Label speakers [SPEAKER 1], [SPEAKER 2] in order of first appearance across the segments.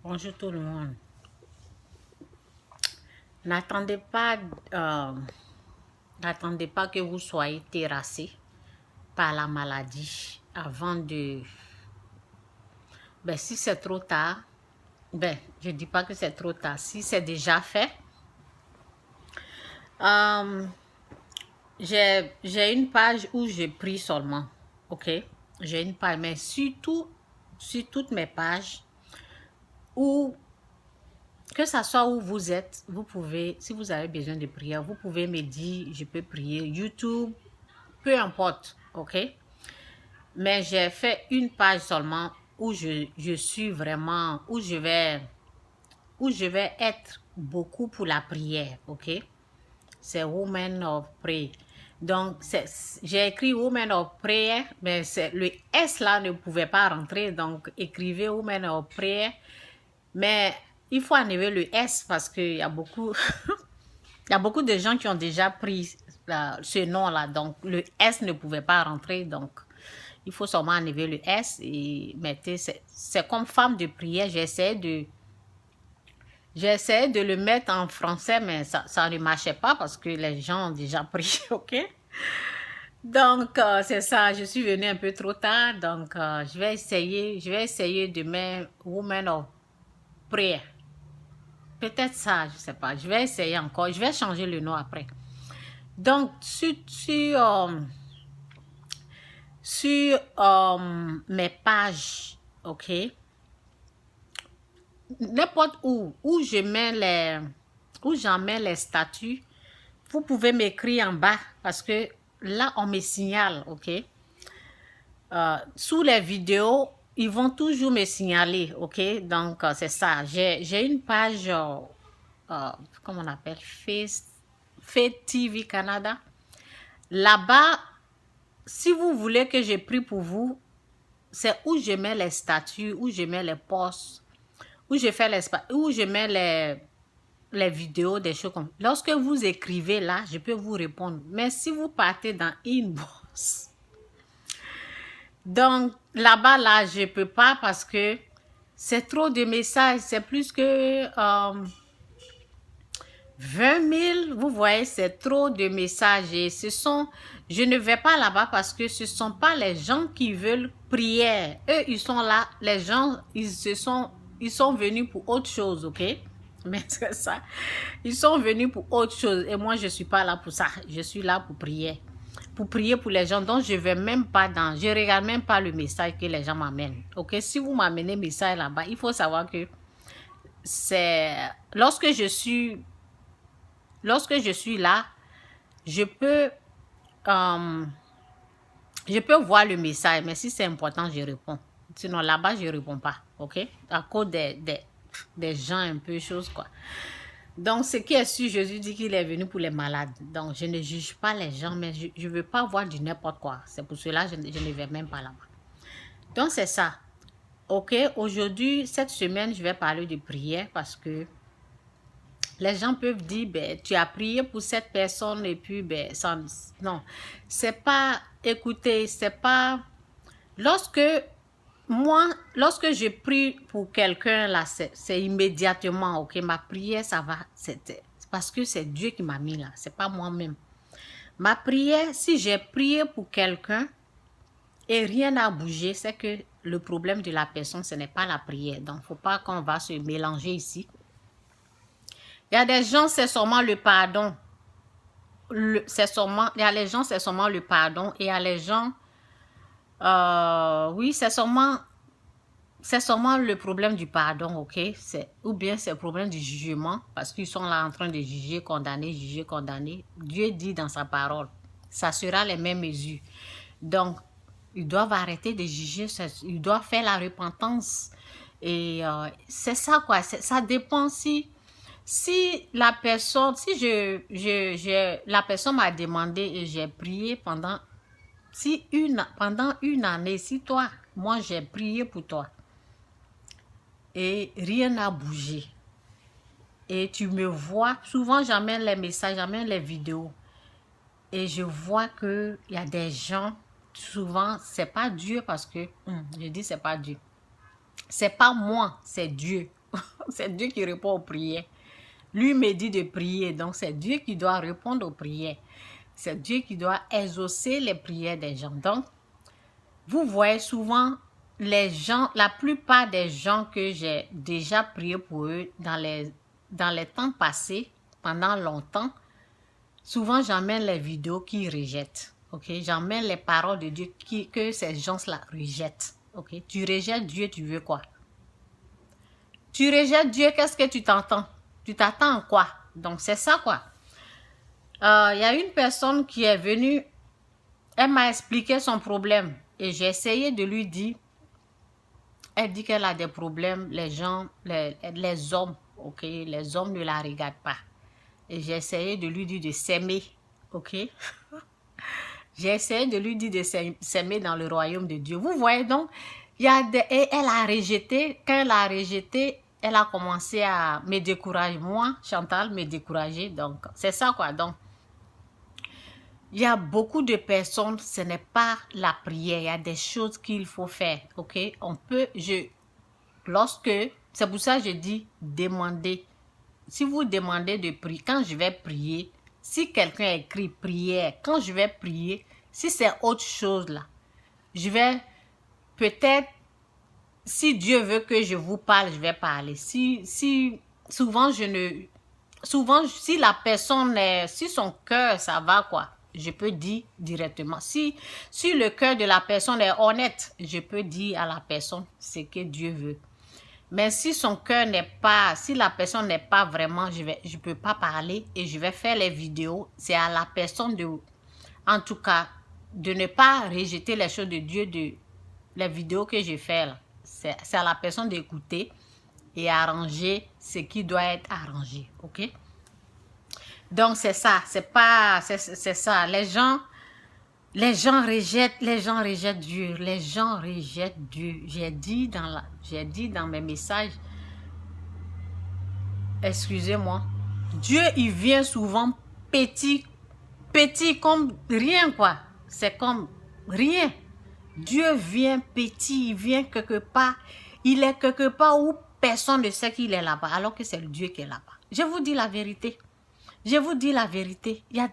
[SPEAKER 1] Bonjour tout le monde. N'attendez pas, n'attendez pas que vous soyez terrassé par la maladie avant de... si c'est trop tard, je ne dis pas que c'est trop tard. Si c'est déjà fait, j'ai une page où je prie seulement, ok? J'ai une page, mais surtout, sur toutes mes pages, où que ça soit où vous êtes, vous pouvez, si vous avez besoin de prière, vous pouvez me dire, je peux prier. YouTube, peu importe, ok? Mais j'ai fait une page seulement où je suis vraiment, où je vais être beaucoup pour la prière, ok? C'est Women of Prayer. Donc, j'ai écrit Women of Prayer, mais le S là ne pouvait pas rentrer, donc écrivez Women of Prayer. Mais il faut enlever le S parce qu'il y a beaucoup, il y a beaucoup de gens qui ont déjà pris ce nom-là. Donc, le S ne pouvait pas rentrer. Donc, il faut seulement enlever le S et mettre... C'est comme femme de prière. J'essayais de le mettre en français, mais ça ne marchait pas parce que les gens ont déjà pris, ok? Donc, c'est ça. Je suis venue un peu trop tard. Donc, je vais essayer de mettre Women of Prayer. Peut-être ça, je sais pas. Je vais essayer encore. Je vais changer le nom après. Donc, sur mes pages, ok, n'importe où j'en mets les statuts, vous pouvez m'écrire en bas parce que là, on me signale, ok. Sous les vidéos, ils vont toujours me signaler, ok. Donc, c'est ça. J'ai une page, comment on appelle, Faith TV Canada. Là-bas, si vous voulez que je prie pour vous, c'est où je mets les statuts, où je mets les posts, où je mets les vidéos, des choses comme ça. Lorsque vous écrivez là, je peux vous répondre. Mais si vous partez dans inbox, donc là-bas, là, je ne peux pas parce que c'est trop de messages. C'est plus que 20 000, vous voyez, c'est trop de messages. Et je ne vais pas là-bas parce que ce ne sont pas les gens qui veulent prière. Eux, ils sont là. Les gens, ils sont venus pour autre chose, ok? Mais c'est ça. Ils sont venus pour autre chose. Et moi, je ne suis pas là pour ça. Je suis là pour prier. Pour prier pour les gens. Donc, je ne regarde même pas le message que les gens m'amènent. Ok? Si vous m'amenez un message là-bas, il faut savoir que lorsque je suis là, je peux voir le message, mais si c'est important, je réponds. Sinon, là-bas, je ne réponds pas, ok? À cause des gens un peu choses, quoi. Donc, ce qui est sûr, Jésus dit qu'il est venu pour les malades. Donc, je ne juge pas les gens, mais je ne veux pas voir du n'importe quoi. C'est pour cela que je ne vais même pas là-bas. Donc, c'est ça. Ok, aujourd'hui, cette semaine, je vais parler de prière parce que les gens peuvent dire, tu as prié pour cette personne et puis, non, c'est pas, écoutez, c'est pas, lorsque je prie pour quelqu'un, là, c'est immédiatement, ok, ma prière, ça va, c'est parce que c'est Dieu qui m'a mis là, c'est pas moi-même. Ma prière, si j'ai prié pour quelqu'un et rien n'a bougé, c'est que le problème de la personne, ce n'est pas la prière. Donc, faut pas qu'on va se mélanger ici. Il y a des gens, c'est seulement le pardon. Il y a les gens, c'est seulement le pardon. Et il y a les gens, oui, c'est seulement le problème du pardon, ok? Ou bien c'est le problème du jugement, parce qu'ils sont là en train de juger, condamner. Dieu dit dans sa parole, ça sera les mêmes mesures. Donc, ils doivent arrêter de juger, ils doivent faire la repentance. Et c'est ça, quoi. Ça dépend si la personne, la personne m'a demandé et j'ai prié pendant une année, si moi j'ai prié pour toi et rien n'a bougé et tu me vois, souvent j'amène les messages, j'amène les vidéos et je vois que il y a des gens, souvent c'est pas Dieu parce que, je dis c'est pas Dieu. C'est pas moi, c'est Dieu. C'est Dieu qui répond aux prières. Lui me dit de prier, donc c'est Dieu qui doit répondre aux prières. C'est Dieu qui doit exaucer les prières des gens. Donc, vous voyez souvent les gens, la plupart des gens que j'ai déjà prié pour eux dans les temps passés, pendant longtemps, souvent j'emmène les vidéos qu'ils rejettent. Ok, j'emmène les paroles de Dieu que ces gens-là rejettent. Ok, tu rejettes Dieu, tu veux quoi? Tu rejettes Dieu, qu'est-ce que tu t'entends? Tu t'attends à quoi? Donc, c'est ça, quoi. Il y a une personne qui est venue, elle m'a expliqué son problème et j'ai essayé de lui dire, elle dit qu'elle a des problèmes, les gens, les hommes, ok, les hommes ne la regardent pas. Et j'ai essayé de lui dire de s'aimer, ok. J'ai essayé de lui dire de s'aimer dans le royaume de Dieu. Vous voyez donc, et elle a rejeté, quand elle a rejeté, elle a commencé à me décourager. Moi, Chantal, me décourager. Donc, c'est ça quoi. Donc, il y a beaucoup de personnes, ce n'est pas la prière. Il y a des choses qu'il faut faire. Ok? On peut, c'est pour ça que je dis demander. Si vous demandez de prier, quand je vais prier, si quelqu'un écrit prière, quand je vais prier, si c'est autre chose là, je vais peut-être, si Dieu veut que je vous parle, je vais parler. Souvent, si la personne si son cœur, ça va quoi, je peux dire directement. Si le cœur de la personne est honnête, je peux dire à la personne ce que Dieu veut. Mais si son cœur n'est pas, si la personne n'est pas vraiment, je peux pas parler et je vais faire les vidéos. C'est à la personne en tout cas, de ne pas rejeter les choses de Dieu, les vidéos que je fais là. C'est à la personne d'écouter et arranger ce qui doit être arrangé, ok? Donc c'est ça, c'est ça. Les gens rejettent Dieu, les gens rejettent Dieu. J'ai dit dans mes messages, excusez-moi, Dieu il vient souvent petit comme rien quoi. C'est comme rien. Dieu vient petit, il vient quelque part. Il est quelque part où personne ne sait qu'il est là-bas, alors que c'est le Dieu qui est là-bas. Je vous dis la vérité. Je vous dis la vérité. Il y a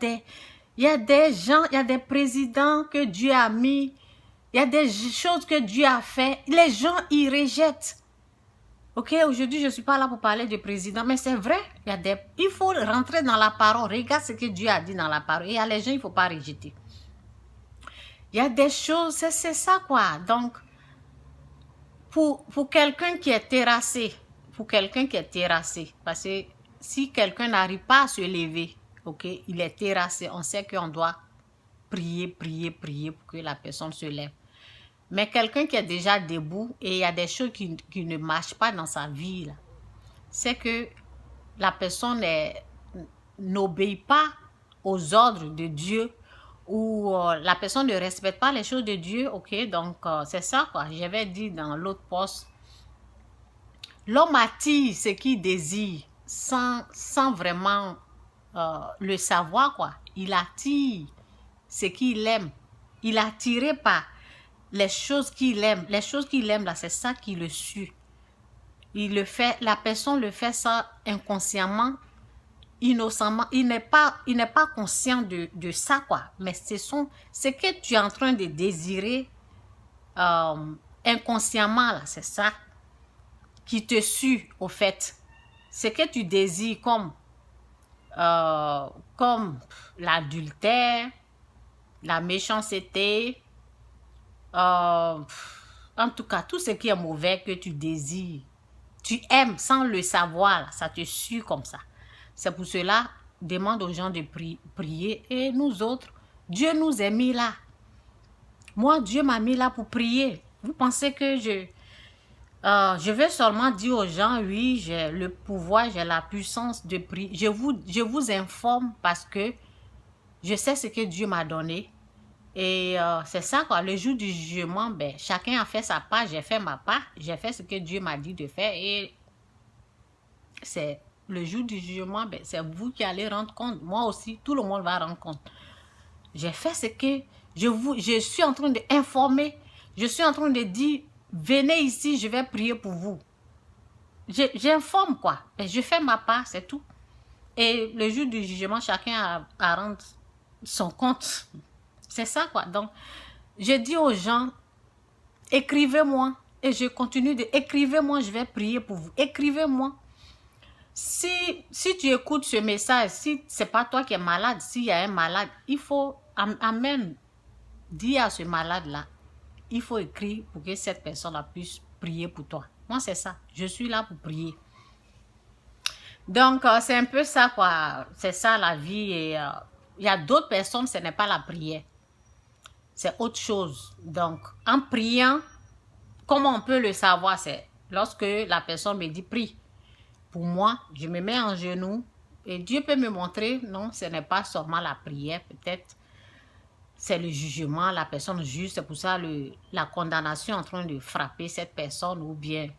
[SPEAKER 1] des gens, il y a des présidents que Dieu a mis. Il y a des choses que Dieu a fait. Les gens, ils rejettent. Ok, aujourd'hui, je ne suis pas là pour parler de président, mais c'est vrai. Il faut rentrer dans la parole. Regarde ce que Dieu a dit dans la parole. Et il y a les gens, il ne faut pas rejeter. Il y a des choses, c'est ça quoi. Donc, pour quelqu'un qui est terrassé, parce que si quelqu'un n'arrive pas à se lever, ok, il est terrassé, on sait qu'on doit prier pour que la personne se lève. Mais quelqu'un qui est déjà debout et il y a des choses qui ne marchent pas dans sa vie, là, c'est que la personne n'obéit pas aux ordres de Dieu ou la personne ne respecte pas les choses de Dieu, ok, donc c'est ça quoi. J'avais dit dans l'autre poste, l'homme attire ce qu'il désire sans vraiment le savoir quoi. Il attire ce qu'il aime. Il est attiré par les choses qu'il aime. Les choses qu'il aime là, c'est ça qui le suit. Il le fait, la personne le fait ça inconsciemment, innocemment. Il n'est pas conscient de ça quoi. Mais ce que tu es en train de désirer inconsciemment là, c'est ça qui te suit au fait. Ce que tu désires comme l'adultère, la méchanceté, en tout cas, tout ce qui est mauvais que tu désires, tu aimes sans le savoir, ça te suit comme ça. C'est pour cela, demande aux gens de prier. Et nous autres, Dieu nous a mis là. Moi, Dieu m'a mis là pour prier. Vous pensez que je vais seulement dire aux gens, oui, j'ai le pouvoir, j'ai la puissance de prier. Je vous informe parce que je sais ce que Dieu m'a donné. Et c'est ça quoi, le jour du jugement, ben, chacun a fait sa part, j'ai fait ma part, j'ai fait ce que Dieu m'a dit de faire et c'est le jour du jugement, ben, c'est vous qui allez rendre compte, moi aussi, tout le monde va rendre compte. J'ai fait ce que je suis en train d'informer, je suis en train de dire, venez ici, je vais prier pour vous. j'informe quoi. Et je fais ma part, c'est tout. Et le jour du jugement, chacun a rendre son compte. C'est ça quoi. Donc, je dis aux gens, écrivez-moi. Et je continue de écrivez-moi, je vais prier pour vous. Écrivez-moi. Si tu écoutes ce message, si c'est pas toi qui es malade, s'il y a un malade, il faut, amen, dire à ce malade-là, il faut écrire pour que cette personne-là puisse prier pour toi. Moi, c'est ça. Je suis là pour prier. Donc, c'est un peu ça, quoi. C'est ça, la vie. Et il y a d'autres personnes, ce n'est pas la prière. C'est autre chose. Donc, en priant, comment on peut le savoir? C'est lorsque la personne me dit prie. Pour moi, je me mets en genoux et Dieu peut me montrer, non, ce n'est pas seulement la prière, peut-être c'est le jugement, la personne juge, c'est pour ça la condamnation en train de frapper cette personne ou bien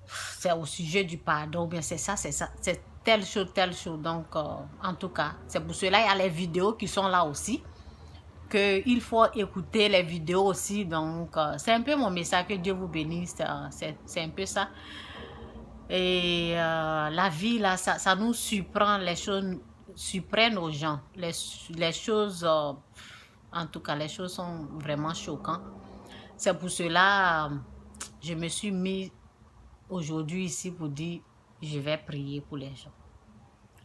[SPEAKER 1] c'est au sujet du pardon, ou bien c'est ça, c'est telle chose, telle chose. Donc, en tout cas, c'est pour cela il y a les vidéos qui sont là aussi, qu'il faut écouter les vidéos aussi. Donc, c'est un peu mon message, que Dieu vous bénisse, c'est un peu ça. Et la vie, là, ça nous surprend, les choses surprennent aux gens. Les choses, en tout cas, les choses sont vraiment choquantes. C'est pour cela, je me suis mis aujourd'hui ici pour dire, je vais prier pour les gens.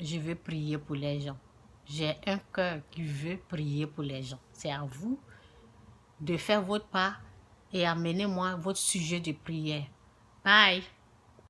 [SPEAKER 1] Je veux prier pour les gens. J'ai un cœur qui veut prier pour les gens. C'est à vous de faire votre part et amenez-moi votre sujet de prière. Bye!